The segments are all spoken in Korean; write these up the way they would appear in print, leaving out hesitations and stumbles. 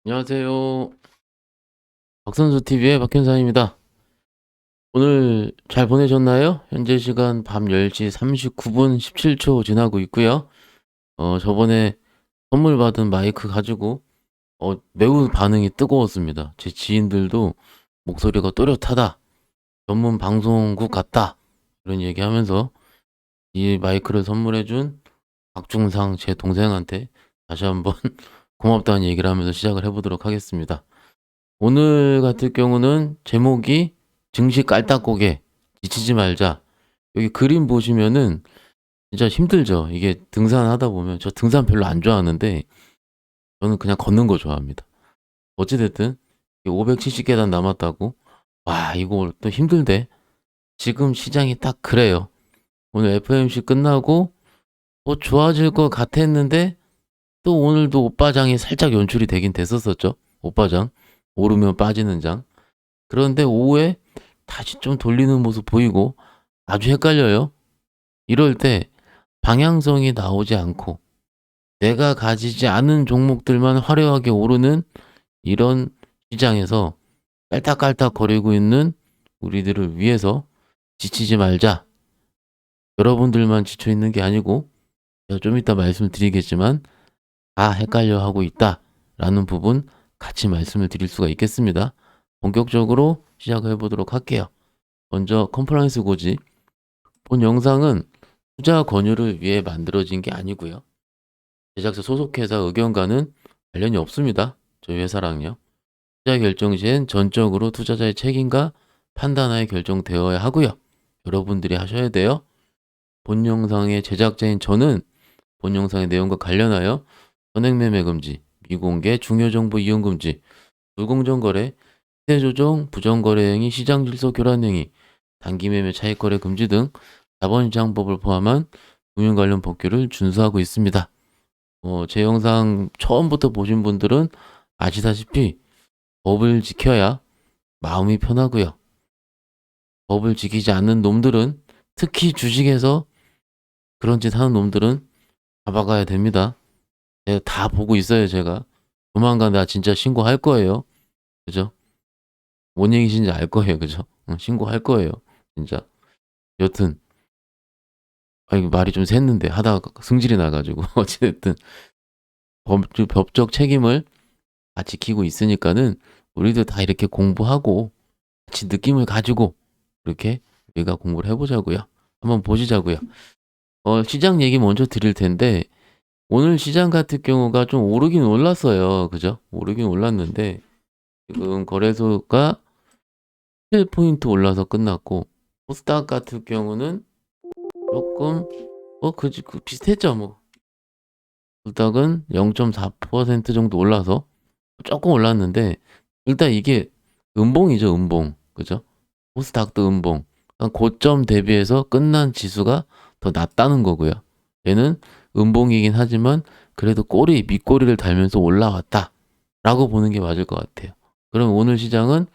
안녕하세요. 박선수 TV의 박현상입니다. 오늘 잘 보내셨나요? 현재 시간 밤 10시 39분 17초 지나고 있고요. 저번에 선물 받은 마이크 가지고 매우 반응이 뜨거웠습니다. 제 지인들도 목소리가 또렷하다. 전문 방송국 같다. 이런 얘기하면서 이 마이크를 선물해준 박중상 제 동생한테 다시 한번 고맙다는 얘기를 하면서 시작을 해보도록 하겠습니다. 오늘 같은 경우는 제목이 증시 깔딱고개 지치지 말자. 여기 그림 보시면은 진짜 힘들죠. 이게 등산하다 보면 저 등산 별로 안 좋아하는데 저는 그냥 걷는 거 좋아합니다. 어찌됐든 570계단 남았다고 와 이거 또 힘들대. 지금 시장이 딱 그래요. 오늘 FMC 끝나고 좋아질 것 같았는데 또 오늘도 오빠장이 살짝 연출이 되긴 됐었었죠. 오빠장 오르면 빠지는 장. 그런데 오후에 다시 좀 돌리는 모습 보이고 아주 헷갈려요. 이럴 때 방향성이 나오지 않고 내가 가지지 않은 종목들만 화려하게 오르는 이런 시장에서 깔딱깔딱 거리고 있는 우리들을 위해서 지치지 말자. 여러분들만 지쳐 있는 게 아니고 제가 좀 이따 말씀드리겠지만 다 헷갈려 하고 있다 라는 부분 같이 말씀을 드릴 수가 있겠습니다. 본격적으로 시작해 보도록 할게요. 먼저 컴플라이언스 고지. 본 영상은 투자 권유를 위해 만들어진 게 아니고요. 제작자 소속회사 의견과는 관련이 없습니다. 저희 회사랑요. 투자 결정 시엔 전적으로 투자자의 책임과 판단하에 결정되어야 하고요. 여러분들이 하셔야 돼요. 본 영상의 제작자인 저는 본 영상의 내용과 관련하여 선행매매 금지, 미공개 중요정보 이용 금지, 불공정 거래, 시세 조정, 부정 거래 행위, 시장 질서 교란 행위, 단기 매매 차익 거래 금지 등 자본시장법을 포함한 금융 관련 법규를 준수하고 있습니다. 제 영상 처음부터 보신 분들은 아시다시피 법을 지켜야 마음이 편하고요. 법을 지키지 않는 놈들은 특히 주식에서 그런 짓 하는 놈들은 잡아가야 됩니다. 제가 다 보고 있어요, 제가. 조만간 나 진짜 신고할 거예요. 그죠? 뭔 얘기신지 알 거예요, 그죠? 신고할 거예요, 진짜. 여튼 말이 좀 샜는데 하다가 승질이 나가지고 어찌됐든 법적 책임을 다 지키고 있으니까는 우리도 다 이렇게 공부하고 같이 느낌을 가지고 이렇게 우리가 공부를 해보자고요. 한번 보시자고요. 시장 얘기 먼저 드릴 텐데 오늘 시장 같은 경우가 좀 오르긴 올랐어요. 그죠? 오르긴 올랐는데 지금 거래소가 7포인트 올라서 끝났고 코스닥 같은 경우는 조금 비슷했죠 뭐. 코스닥은 0.4% 정도 올라서 조금 올랐는데 일단 이게 음봉이죠, 음봉. 그죠? 코스닥도 음봉. 고점 대비해서 끝난 지수가 더 낮다는 거고요. 얘는 음봉이긴 하지만 그래도 밑꼬리를 달면서 올라왔다 라고 보는 게 맞을 것 같아요. 그럼 오늘 시장은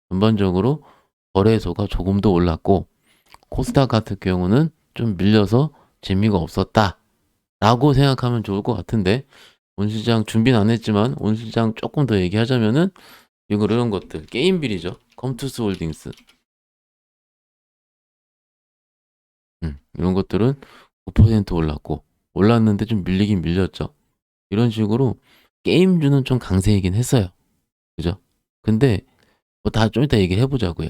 전반적으로 거래소가 조금 더 올랐고 코스닥 같은 경우는 좀 밀려서 재미가 없었다 라고 생각하면 좋을 것 같은데 오늘 시장 준비는 안 했지만 오늘 시장 조금 더 얘기하자면은 이런 것들 게임 비리죠. 컴투스 홀딩스 이런 것들은 9% 올랐고 올랐는데 좀 밀리긴 밀렸죠. 이런 식으로 게임주는 좀 강세이긴 했어요. 그죠? 근데 뭐 다 좀 이따 얘기를 해보자고요.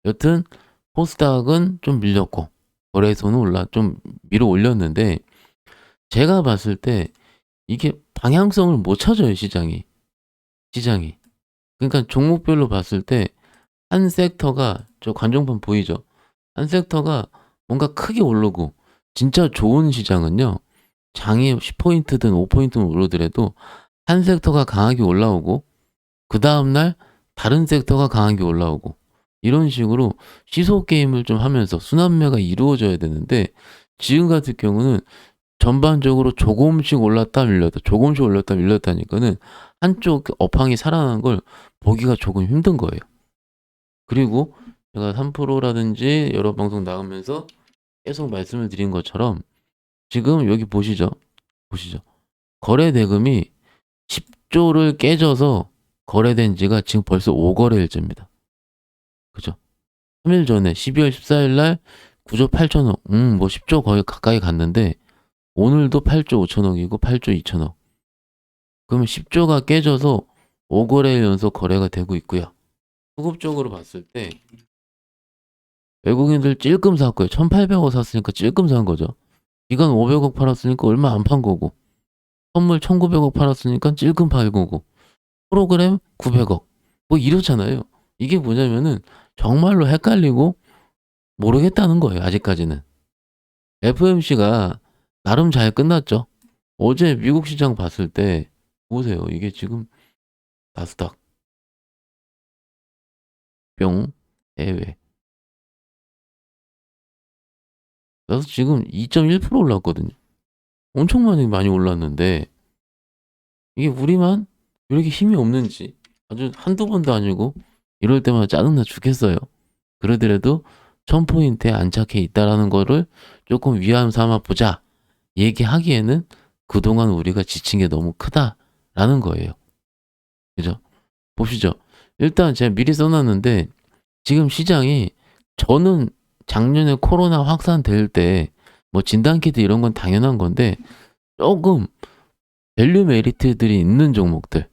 여튼 코스닥은 좀 밀렸고 거래소는 좀 밀어 올렸는데 제가 봤을 때 이게 방향성을 못 찾아요, 시장이. 그러니까 종목별로 봤을 때 한 섹터가 저 관종판 보이죠? 한 섹터가 뭔가 크게 오르고 진짜 좋은 시장은요. 장이 10포인트든 5포인트든 오르더라도 한 섹터가 강하게 올라오고 그 다음날 다른 섹터가 강하게 올라오고 이런 식으로 시소 게임을 좀 하면서 순환매가 이루어져야 되는데 지금 같은 경우는 전반적으로 조금씩 올랐다 밀렸다 조금씩 올렸다 밀렸다니까는 한쪽 업황이 살아나는 걸 보기가 조금 힘든 거예요. 그리고 제가 3%라든지 여러 방송 나오면서 계속 말씀을 드린 것처럼 지금 여기 보시죠. 거래 대금이 10조를 깨져서 거래된 지가 지금 벌써 5거래일째입니다. 그죠? 3일 전에 12월 14일 날 9조 8천억, 뭐 10조 거의 가까이 갔는데 오늘도 8조 5천억이고 8조 2천억. 그러면 10조가 깨져서 5거래일 연속 거래가 되고 있고요. 수급적으로 봤을 때 외국인들 찔끔 샀고요. 1,800억 샀으니까 찔끔 산 거죠. 기관 500억 팔았으니까 얼마 안 판 거고, 선물 1,900억 팔았으니까 찔끔 팔 거고, 프로그램 900억 뭐 이렇잖아요. 이게 뭐냐면은 정말로 헷갈리고 모르겠다는 거예요. 아직까지는. FOMC가 나름 잘 끝났죠. 어제 미국 시장 봤을 때 보세요. 이게 지금 나스닥 뿅 해외. 그래서 지금 2.1% 올랐거든요. 엄청 많이 올랐는데 이게 우리만 왜 이렇게 힘이 없는지 아주 한두 번도 아니고 이럴 때마다 짜증나 죽겠어요. 그러더라도 1000포인트에 안착해 있다라는 거를 조금 위안 삼아 보자 얘기하기에는 그동안 우리가 지친 게 너무 크다라는 거예요. 그죠? 보시죠. 일단 제가 미리 써놨는데 지금 시장이, 저는 작년에 코로나 확산될 때 뭐 진단키트 이런 건 당연한 건데 조금 밸류 메리트들이 있는 종목들,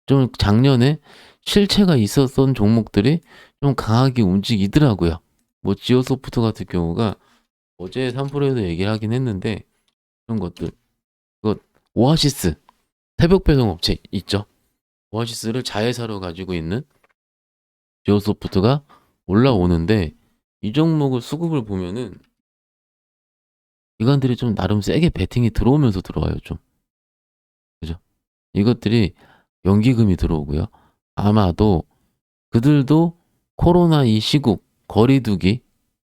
좀 작년에 실체가 있었던 종목들이 좀 강하게 움직이더라고요. 뭐 지오소프트 같은 경우가 어제 3%에서 얘기를 하긴 했는데 그런 것들, 그거 오아시스 새벽 배송 업체 있죠. 오아시스를 자회사로 가지고 있는 지오소프트가 올라오는데 이 종목을 수급을 보면은 기관들이 좀 나름 세게 베팅이 들어오면서 들어와요. 좀 그죠? 이것들이 연기금이 들어오고요. 아마도 그들도 코로나 이 시국, 거리두기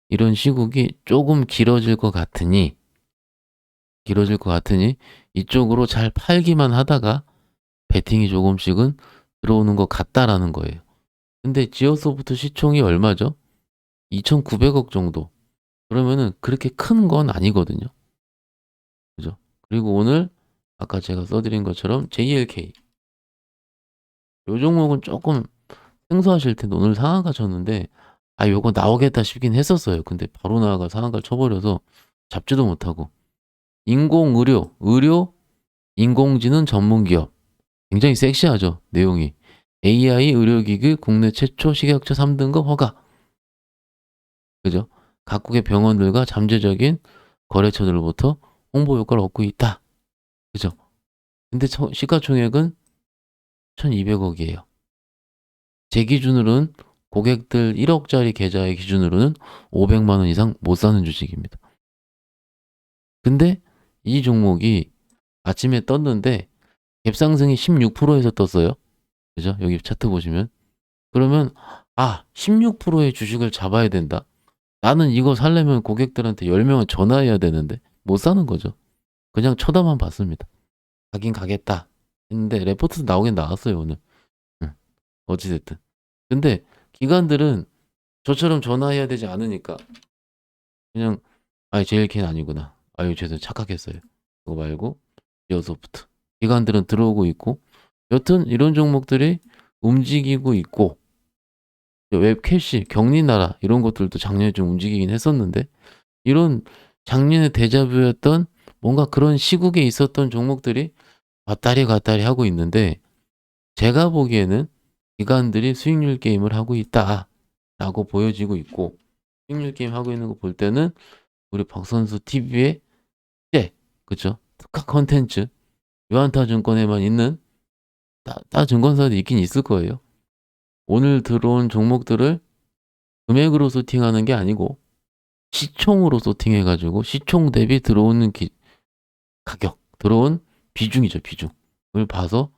이런 시국이 조금 길어질 것 같으니 이쪽으로 잘 팔기만 하다가 베팅이 조금씩은 들어오는 것 같다라는 거예요. 근데 지오소프트 시총이 얼마죠? 2,900억 정도. 그러면은 그렇게 큰 건 아니거든요. 그죠? 그리고 오늘 아까 제가 써드린 것처럼 JLK, 요 종목은 조금 생소하실 텐데 오늘 상한가 쳤는데 요거 나오겠다 싶긴 했었어요. 근데 바로 나와가 상한가를 쳐버려서 잡지도 못하고. 의료 인공지능 전문기업, 굉장히 섹시하죠 내용이. AI 의료기기 국내 최초 식약처 3등급 허가. 그죠? 각국의 병원들과 잠재적인 거래처들로부터 홍보 효과를 얻고 있다. 그죠? 근데 시가총액은 1,200억이에요. 제 기준으로는 고객들 1억짜리 계좌의 기준으로는 500만 원 이상 못 사는 주식입니다. 근데 이 종목이 아침에 떴는데 갭상승이 16%에서 떴어요. 그죠? 여기 차트 보시면. 그러면 16%의 주식을 잡아야 된다. 나는 이거 살려면 고객들한테 10명은 전화해야 되는데 못 사는 거죠. 그냥 쳐다만 봤습니다. 가긴 가겠다 했는데 레포트도 나오긴 나왔어요 오늘. 어찌됐든. 근데 기관들은 저처럼 전화해야 되지 않으니까 그냥 JLK는 아니구나. 죄송 착각했어요. 그거 말고 지오소프트. 기관들은 들어오고 있고 여튼 이런 종목들이 움직이고 있고, 웹캐시, 경리나라 이런 것들도 작년에 좀 움직이긴 했었는데 이런 작년에 데자뷰였던 뭔가 그런 시국에 있었던 종목들이 왔다리 갔다리 하고 있는데 제가 보기에는 기관들이 수익률 게임을 하고 있다라고 보여지고 있고, 수익률 게임 하고 있는 거 볼 때는 우리 박선수 TV의 그쵸? 특화 컨텐츠 유한타증권에만 있는 다 증권사도 있긴 있을 거예요. 오늘 들어온 종목들을 금액으로 소팅하는 게 아니고 시총으로 소팅해가지고 시총 대비 들어오는 가격, 들어온 비중이죠. 비중을 봐서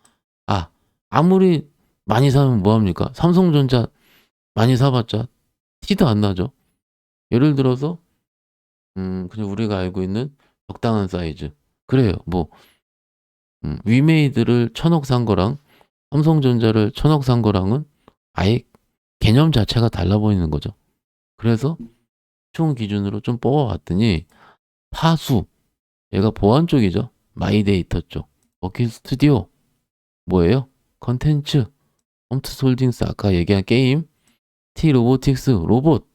아무리 많이 사면 뭐합니까? 삼성전자 많이 사봤자 티도 안 나죠. 예를 들어서 그냥 우리가 알고 있는 적당한 사이즈. 그래요. 뭐 위메이드를 1,000억 산 거랑 삼성전자를 1,000억 산 거랑은 아예 개념 자체가 달라 보이는 거죠. 그래서 총 기준으로 좀 뽑아봤더니 파수, 얘가 보안 쪽이죠. 마이데이터 쪽. 버킷 스튜디오 뭐예요? 컨텐츠, 컴투스홀딩스 아까 얘기한 게임, T로보틱스 로봇,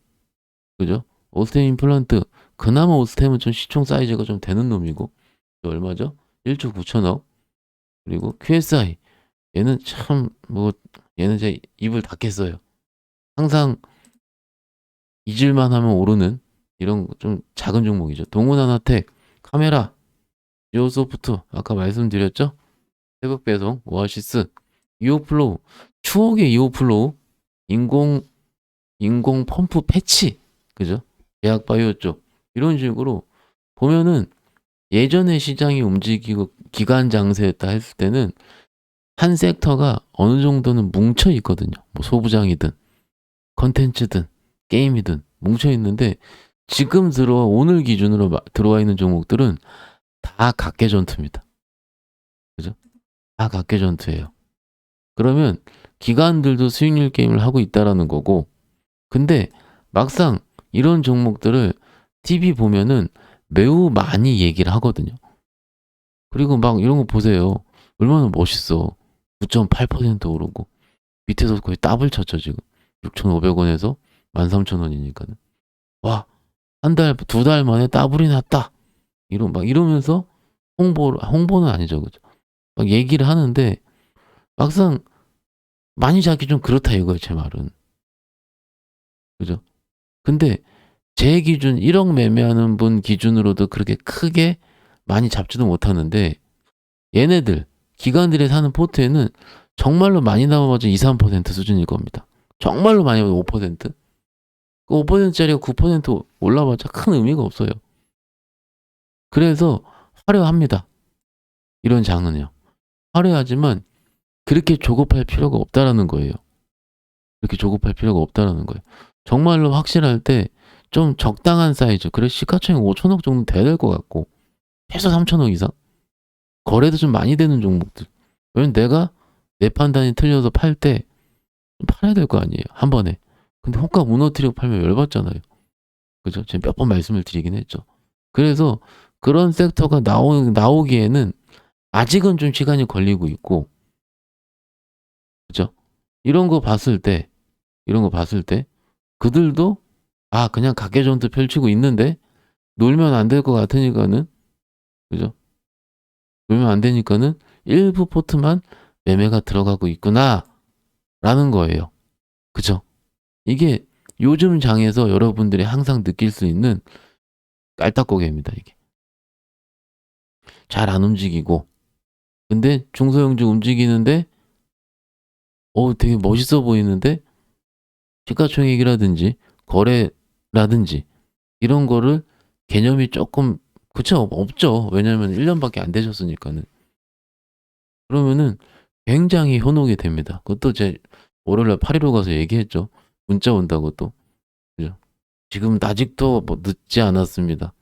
그죠? 오스템 임플란트, 그나마 오스템은 좀 시총 사이즈가 좀 되는 놈이고, 얼마죠? 1조 9천억. 그리고 QSI, 얘는 참 얘는 제 입을 닫겠어요. 항상 잊을만 하면 오르는 이런 좀 작은 종목이죠. 동훈하나텍, 카메라, 지오소프트 아까 말씀드렸죠? 새벽 배송, 오아시스, 이오플로우, 추억의 이오플로우, 인공 펌프 패치, 그죠? 제약바이오 쪽 이런 식으로 보면은 예전에 시장이 움직이고 기관 장세였다 했을 때는 한 섹터가 어느 정도는 뭉쳐 있거든요. 뭐 소부장이든 컨텐츠든 게임이든 뭉쳐 있는데 지금 오늘 기준으로 들어와 있는 종목들은 다 각계 전투입니다. 그죠? 다 각계 전투예요. 그러면 기관들도 수익률 게임을 하고 있다라는 거고, 근데 막상 이런 종목들을 TV 보면은 매우 많이 얘기를 하거든요. 그리고 막 이런 거 보세요. 얼마나 멋있어. 9.8% 오르고 밑에서 거의 더블 쳤죠 지금. 6,500원에서 13,000원이니까는. 와, 한 달, 두 달 만에 더블이 났다. 이러면서 홍보는 아니죠, 그죠? 막 얘기를 하는데 막상 많이 잡기 좀 그렇다 이거예요, 제 말은. 그죠? 근데 제 기준 1억 매매하는 분 기준으로도 그렇게 크게 많이 잡지도 못하는데 얘네들 기관들이 사는 포트에는 정말로 많이 남아봤자 2, 3% 수준일 겁니다. 정말로 많이 봐도 5%? 그 5%짜리가 9% 올라봤자 큰 의미가 없어요. 그래서 화려합니다. 이런 장은요. 화려하지만 그렇게 조급할 필요가 없다라는 거예요. 그렇게 조급할 필요가 없다라는 거예요. 정말로 확실할 때 좀 적당한 사이즈. 그래 시가총액 5천억 정도 돼야 될 것 같고 최소 3천억 이상. 거래도 좀 많이 되는 종목들. 왜냐면 내가 내 판단이 틀려서 팔 때 팔아야 될 거 아니에요. 한 번에. 근데 호가 무너뜨리고 팔면 열받잖아요. 그죠? 제가 몇 번 말씀을 드리긴 했죠. 그래서 그런 섹터가 나오기에는 아직은 좀 시간이 걸리고 있고, 그죠? 이런 거 봤을 때 그들도 그냥 각계전투 펼치고 있는데 놀면 안 될 것 같으니까는, 그죠? 놀면 안 되니까는 일부 포트만 매매가 들어가고 있구나 라는 거예요. 그죠? 이게 요즘 장에서 여러분들이 항상 느낄 수 있는 깔딱고개입니다. 이게 잘 안 움직이고, 근데 중소형주 움직이는데 되게 멋있어 보이는데 시가총액이라든지 거래라든지 이런 거를 개념이 조금 그쵸 없죠. 왜냐면 1년밖에 안 되셨으니까는. 그러면은 굉장히 현혹이 됩니다. 그것도 제 월요일날 8.15 가서 얘기했죠. 문자 온다고 또. 그죠? 지금 아직도 늦지 않았습니다.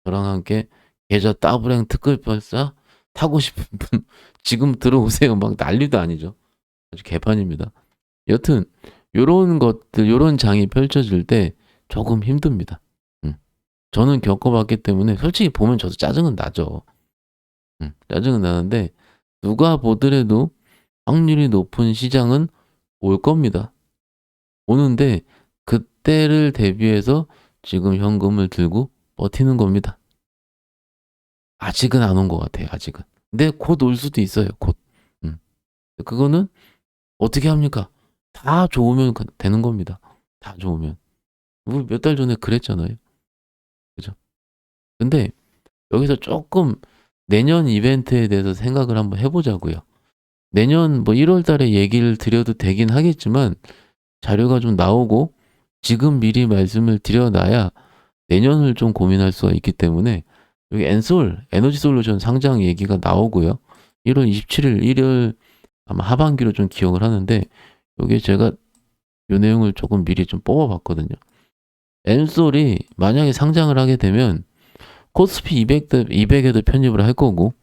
저랑 함께 계좌 더블행 특급 발사 타고 싶은 분 지금 들어오세요. 막 난리도 아니죠. 아주 개판입니다. 여튼 요런 것들, 요런 장이 펼쳐질 때 조금 힘듭니다. 저는 겪어봤기 때문에 솔직히 보면 저도 짜증은 나죠. 짜증은 나는데 누가 보더라도 확률이 높은 시장은 올 겁니다. 오는데 그때를 대비해서 지금 현금을 들고 버티는 겁니다. 아직은 안 온 것 같아요. 아직은. 근데 곧 올 수도 있어요. 곧. 그거는 어떻게 합니까? 다 좋으면 되는 겁니다. 다 좋으면. 우리 몇 달 전에 그랬잖아요. 그죠? 근데 여기서 조금 내년 이벤트에 대해서 생각을 한번 해보자고요. 내년 1월 달에 얘기를 드려도 되긴 하겠지만 자료가 좀 나오고 지금 미리 말씀을 드려놔야 내년을 좀 고민할 수가 있기 때문에 여기 엔솔 에너지솔루션 상장 얘기가 나오고요. 1월 27일 일요일 아마 하반기로 좀 기억을 하는데 여기 제가 이 내용을 조금 미리 좀 뽑아봤거든요. 엔솔이 만약에 상장을 하게 되면 코스피 200에도 편입을 할 거고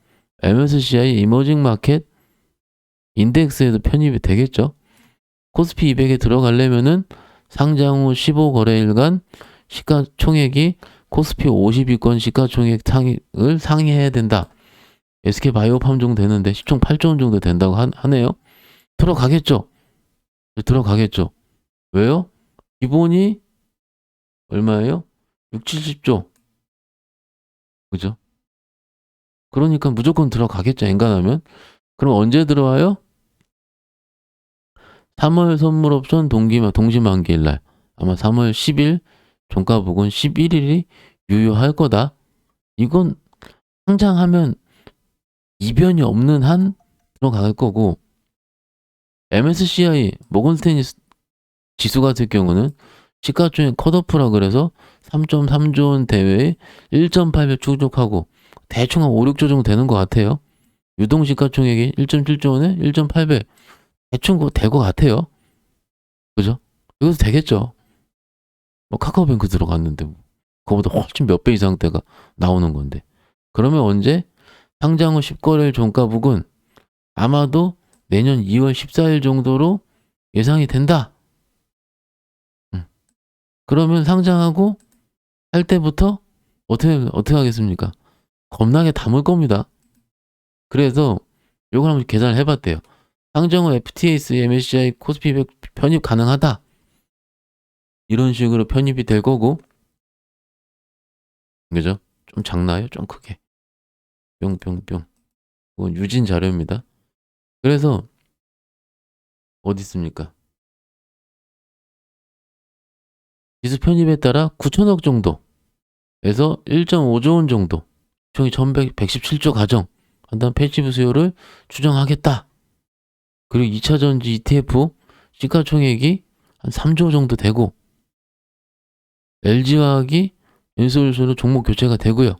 MSCI 이머징 마켓 인덱스에도 편입이 되겠죠. 코스피 200에 들어가려면은 상장 후 15거래일간 시가총액이 코스피 50위권 시가총액을 상회해야 된다. SK바이오팜 정도 되는데 시총 8조 원 정도 된다고 하네요. 들어가겠죠. 들어가겠죠. 왜요? 기본이 얼마예요? 6, 70조. 그죠? 그러니까 무조건 들어가겠죠. 엔간하면. 그럼 언제 들어와요? 3월 선물 옵션 동시만기일 날. 아마 3월 10일, 종가 부근 11일이 유효할 거다. 이건 상장하면 이변이 없는 한 들어갈 거고, MSCI 모건스탠리 지수 같은 경우는 시가총액 컷오프라 그래서 3.3조 원 대회에 1.8배 충족하고 대충 한 5, 6조 정도 되는 것 같아요. 유동시가총액이 1.7조 원에 1.8배 대충 될 것 같아요. 그죠? 이것도 되겠죠. 뭐 카카오뱅크 들어갔는데 뭐. 그거보다 훨씬 몇 배 이상대가 나오는 건데. 그러면 언제? 상장 후 10거래일 종가 부근 아마도 내년 2월 14일 정도로 예상이 된다. 그러면 상장하고 할 때부터 어떻게 하겠습니까? 겁나게 담을 겁니다. 그래서 요걸 한번 계산을 해봤대요. 상장 후 FTX, MSCI, 코스피 100 편입 가능하다. 이런 식으로 편입이 될 거고, 그죠? 좀 작나요? 좀 크게. 뿅뿅뿅. 이건 유진 자료입니다. 그래서 어디 있습니까? 지수 편입에 따라 9천억 정도에서 1.5조 원 정도, 총이 1,117조 가정 한다는 패시브 수요를 추정하겠다. 그리고 2차 전지 ETF 시가총액이 한 3조 정도 되고, LG화학이 엔솔루션으로 종목 교체가 되고요.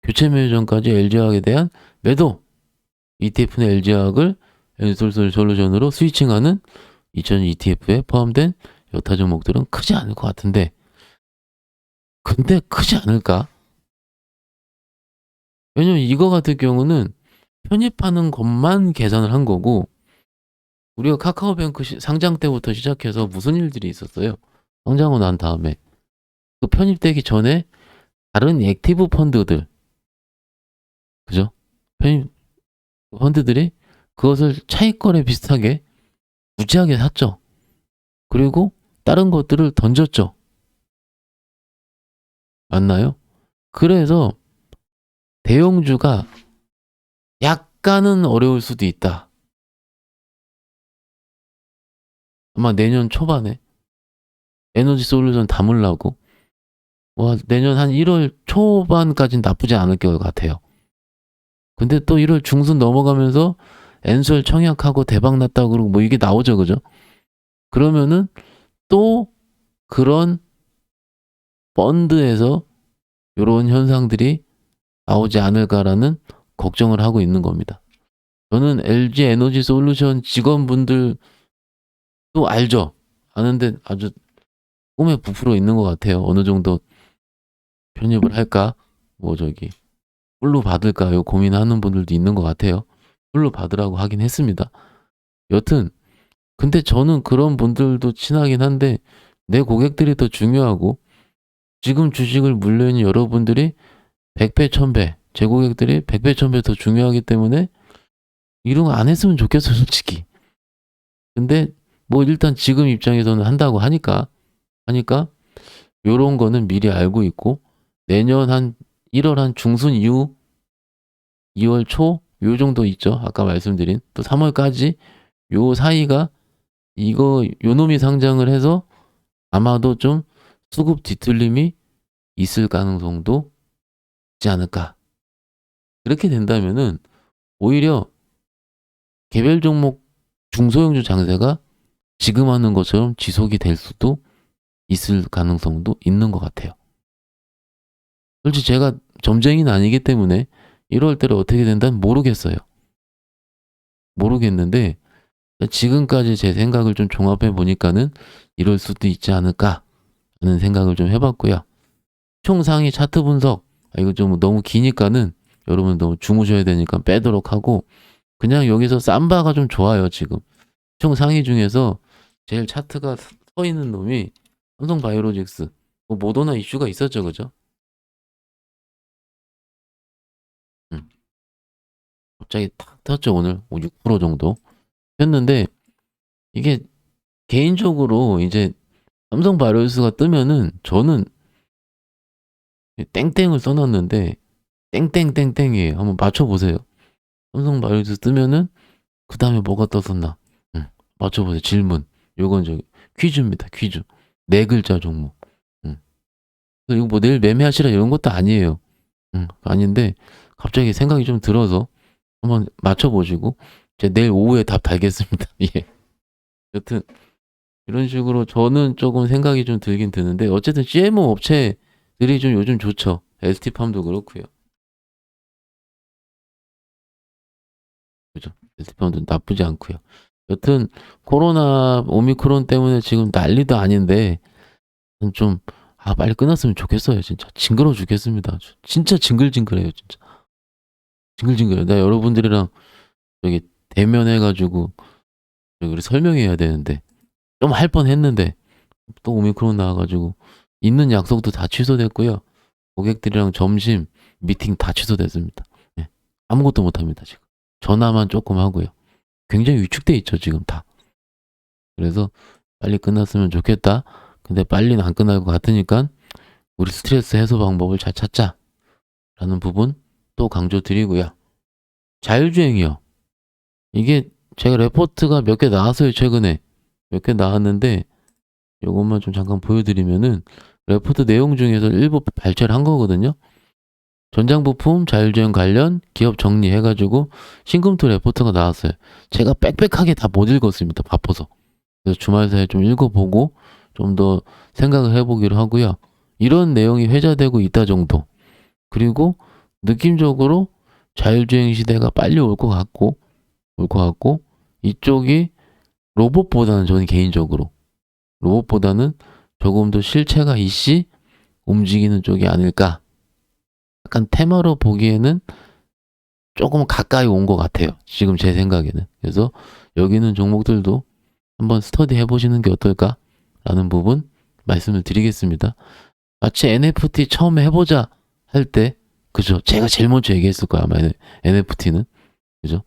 교체 매매 전까지 LG화학에 대한 매도, ETF는 LG화학을 엔솔루션으로 스위칭하는 2000 ETF에 포함된 여타 종목들은 크지 않을 것 같은데, 근데 크지 않을까? 왜냐면 이거 같은 경우는 편입하는 것만 계산을 한 거고, 우리가 카카오뱅크 상장 때부터 시작해서 무슨 일들이 있었어요? 상장하고 난 다음에 그 편입되기 전에 다른 액티브 펀드들, 그죠? 편입 펀드들이 그것을 차익거래 비슷하게 무지하게 샀죠. 그리고 다른 것들을 던졌죠. 맞나요? 그래서 대형주가 약간은 어려울 수도 있다. 아마 내년 초반에 에너지 솔루션 담으려고 내년 한 1월 초반까지는 나쁘지 않을 것 같아요. 근데 또 1월 중순 넘어가면서 엔솔 청약하고 대박 났다고 그러고 뭐 이게 나오죠, 그죠? 그러면은 또 그런 펀드에서 이런 현상들이 나오지 않을까라는 걱정을 하고 있는 겁니다. 저는 LG 에너지 솔루션 직원분들도 알죠? 아는데 아주 꿈에 부풀어 있는 것 같아요. 어느 정도 편입을 할까? 풀로 받을까? 요 고민하는 분들도 있는 것 같아요. 풀로 받으라고 하긴 했습니다. 여튼 근데 저는 그런 분들도 친하긴 한데 내 고객들이 더 중요하고 지금 주식을 물려있는 여러분들이 100배, 1000배, 제 고객들이 100배, 1000배 더 중요하기 때문에 이런 거 안 했으면 좋겠어, 솔직히. 근데 뭐 일단 지금 입장에서는 한다고 하니까 요런 거는 미리 알고 있고 내년 한 1월 한 중순 이후 2월 초 요 정도 있죠. 아까 말씀드린 또 3월까지 요 사이가 요 놈이 상장을 해서 아마도 좀 수급 뒤틀림이 있을 가능성도 있지 않을까. 그렇게 된다면은 오히려 개별 종목 중소형주 장세가 지금 하는 것처럼 지속이 될 수도 있을 가능성도 있는 것 같아요. 솔직히 제가 점쟁이는 아니기 때문에 1월 달에 어떻게 된다는 모르겠어요. 모르겠는데 지금까지 제 생각을 좀 종합해 보니까는 이럴 수도 있지 않을까 하는 생각을 좀 해봤고요. 총 상위 차트 분석, 이거 좀 너무 기니까는 여러분 너무 주무셔야 되니까 빼도록 하고 그냥 여기서 삼바가 좀 좋아요. 지금 총 상위 중에서 제일 차트가 서 있는 놈이 삼성바이오로직스, 뭐 모더나 이슈가 있었죠, 그죠? 음, 갑자기 탁 떴죠. 오늘 6% 정도 했는데 이게 개인적으로 이제 삼성 바이오로스가 뜨면은 저는 땡땡을 써 놨는데 땡땡땡땡이에요. 한번 맞춰 보세요. 삼성 바이오로스 뜨면은 그다음에 뭐가 떴었나? 맞춰 보세요. 질문. 요건 저기 퀴즈입니다. 퀴즈. 네 글자 종목. 음. 이거 뭐 내일 매매하시라 이런 것도 아니에요. 아닌데 갑자기 생각이 좀 들어서 한번 맞춰 보시고 제가 내일 오후에 답 달겠습니다. 예. 여튼 이런 식으로 저는 조금 생각이 좀 들긴 드는데 어쨌든 CMO 업체들이 좀 요즘 좋죠. ST팜도 그렇고요. 그죠? ST팜도 나쁘지 않고요. 여튼 코로나 오미크론 때문에 지금 난리도 아닌데 좀 빨리 끝났으면 좋겠어요. 진짜 징그러워 죽겠습니다. 아주. 진짜 징글징글해요. 진짜 징글징글해요. 나 여러분들이랑 여기 대면해가지고 우리 설명해야 되는데 좀 할 뻔했는데 또 오미크론 나와가지고 있는 약속도 다 취소됐고요. 고객들이랑 점심 미팅 다 취소됐습니다. 예. 아무것도 못합니다 지금. 전화만 조금 하고요. 굉장히 위축돼 있죠 지금 다. 그래서 빨리 끝났으면 좋겠다. 근데 빨리는 안 끝날 것 같으니까 우리 스트레스 해소 방법을 잘 찾자라는 부분 또 강조드리고요. 자율주행이요. 이게 제가 레포트가 몇 개 나왔어요 최근에. 몇 개 나왔는데 요것만 좀 잠깐 보여드리면은 레포트 내용 중에서 일부 발췌를 한 거거든요. 전장부품 자율주행 관련 기업 정리해가지고 신금토 레포트가 나왔어요. 제가 빽빽하게 다 못 읽었습니다. 바빠서. 그래서 주말 사이에 좀 읽어보고 좀 더 생각을 해보기로 하고요. 이런 내용이 회자되고 있다 정도. 그리고 느낌적으로 자율주행 시대가 빨리 올 것 같고 이쪽이 로봇보다는 저는 개인적으로 로봇보다는 조금 더 실체가 있이 움직이는 쪽이 아닐까. 약간 테마로 보기에는 조금 가까이 온 것 같아요. 지금 제 생각에는. 그래서 여기 있는 종목들도 한번 스터디 해보시는 게 어떨까라는 부분 말씀을 드리겠습니다. 마치 NFT 처음 해보자 할 때, 그죠? 제가 제일 먼저 얘기했을 거야, 아마 NFT는. 그죠?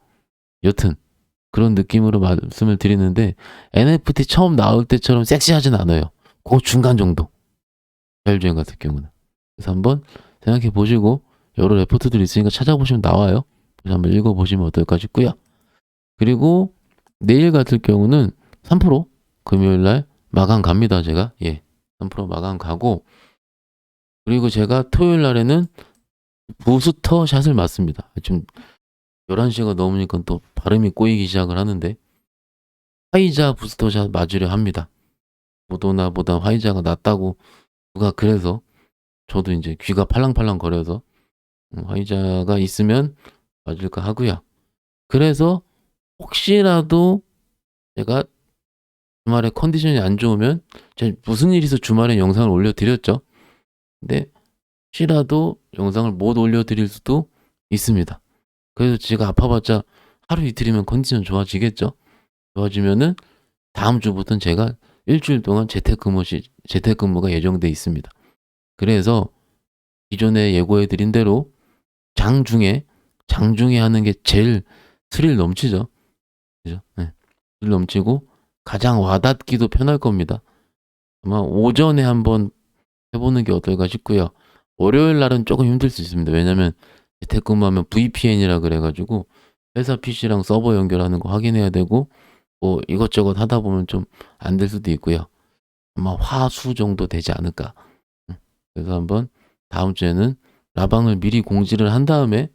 여튼, 그런 느낌으로 말씀을 드리는데, NFT 처음 나올 때처럼 섹시하진 않아요. 그 중간 정도. 자율주행 같은 경우는. 그래서 한번 생각해 보시고, 여러 레포트들이 있으니까 찾아보시면 나와요. 그래서 한번 읽어보시면 어떨까 싶고요. 그리고 내일 같은 경우는 3% 금요일 날 마감 갑니다, 제가. 예. 3% 마감 가고, 그리고 제가 토요일 날에는 부스터 샷을 맞습니다. 지금 11시가 넘으니까 또 발음이 꼬이기 시작을 하는데, 화이자 부스터 샷 맞으려 합니다. 모더나보다 화이자가 낫다고 누가 그래서 저도 이제 귀가 팔랑팔랑 거려서 화이자가 있으면 맞을까 하고요. 그래서 혹시라도 제가 주말에 컨디션이 안 좋으면 제가 무슨 일이 있어 주말에 영상을 올려드렸죠. 근데 혹시라도 영상을 못 올려드릴 수도 있습니다. 그래서 제가 아파봤자 하루 이틀이면 컨디션 좋아지겠죠. 좋아지면은 다음 주부터는 제가 일주일 동안 재택근무가 예정돼 있습니다. 그래서 기존에 예고해드린 대로 장중에 하는 게 제일 스릴 넘치죠. 그죠? 네. 스릴 넘치고 가장 와닿기도 편할 겁니다. 아마 오전에 한번 해보는 게 어떨까 싶고요. 월요일 날은 조금 힘들 수 있습니다. 왜냐면 재택근무하면 VPN이라 그래가지고 회사 PC랑 서버 연결하는 거 확인해야 되고 뭐 이것저것 하다 보면 좀 안 될 수도 있고요. 아마 화수 정도 되지 않을까. 그래서 한번 다음 주에는 라방을 미리 공지를 한 다음에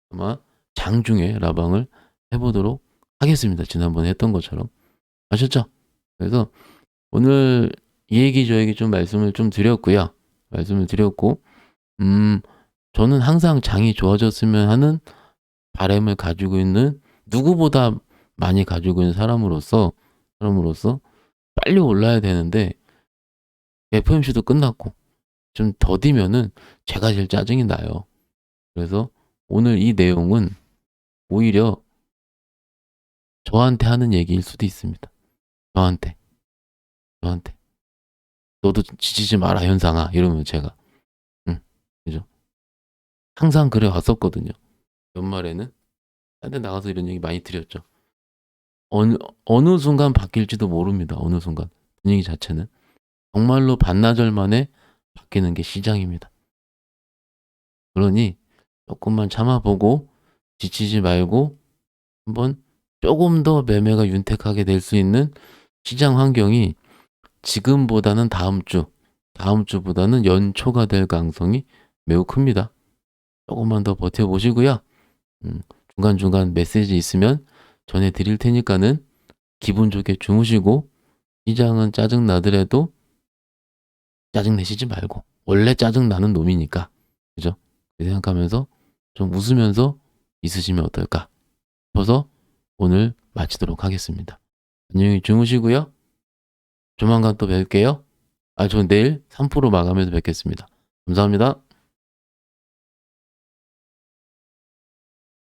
아마 장중에 라방을 해보도록 하겠습니다. 지난번에 했던 것처럼. 아셨죠? 그래서 오늘 이 얘기 저 얘기 좀 말씀을 좀 드렸고요. 말씀을 드렸고 저는 항상 장이 좋아졌으면 하는 바람을 가지고 있는 누구보다 많이 가지고 있는 사람으로서 빨리 올라야 되는데 FOMC도 끝났고 좀 더디면은 제가 제일 짜증이 나요. 그래서 오늘 이 내용은 오히려 저한테 하는 얘기일 수도 있습니다. 저한테 너도 지치지 마라 현상아 이러면 제가 그죠? 항상 그래 왔었거든요. 연말에는 딴 데 나가서 이런 얘기 많이 드렸죠. 어느 어느 순간 바뀔지도 모릅니다. 어느 순간 분위기 자체는. 정말로 반나절 만에 바뀌는 게 시장입니다. 그러니 조금만 참아 보고 지치지 말고 한번 조금 더 매매가 윤택하게 될 수 있는 시장 환경이 지금보다는 다음 주보다는 연초가 될 가능성이 매우 큽니다. 조금만 더 버텨 보시고요. 중간중간 메시지 있으면 전해 드릴 테니까는 기분 좋게 주무시고, 시장은 짜증 나더라도 짜증 내시지 말고, 원래 짜증 나는 놈이니까. 그죠? 그렇게 생각하면서 좀 웃으면서 있으시면 어떨까 싶어서 오늘 마치도록 하겠습니다. 안녕히 주무시고요. 조만간 또 뵐게요. 전 내일 3% 마감해서 뵙겠습니다. 감사합니다.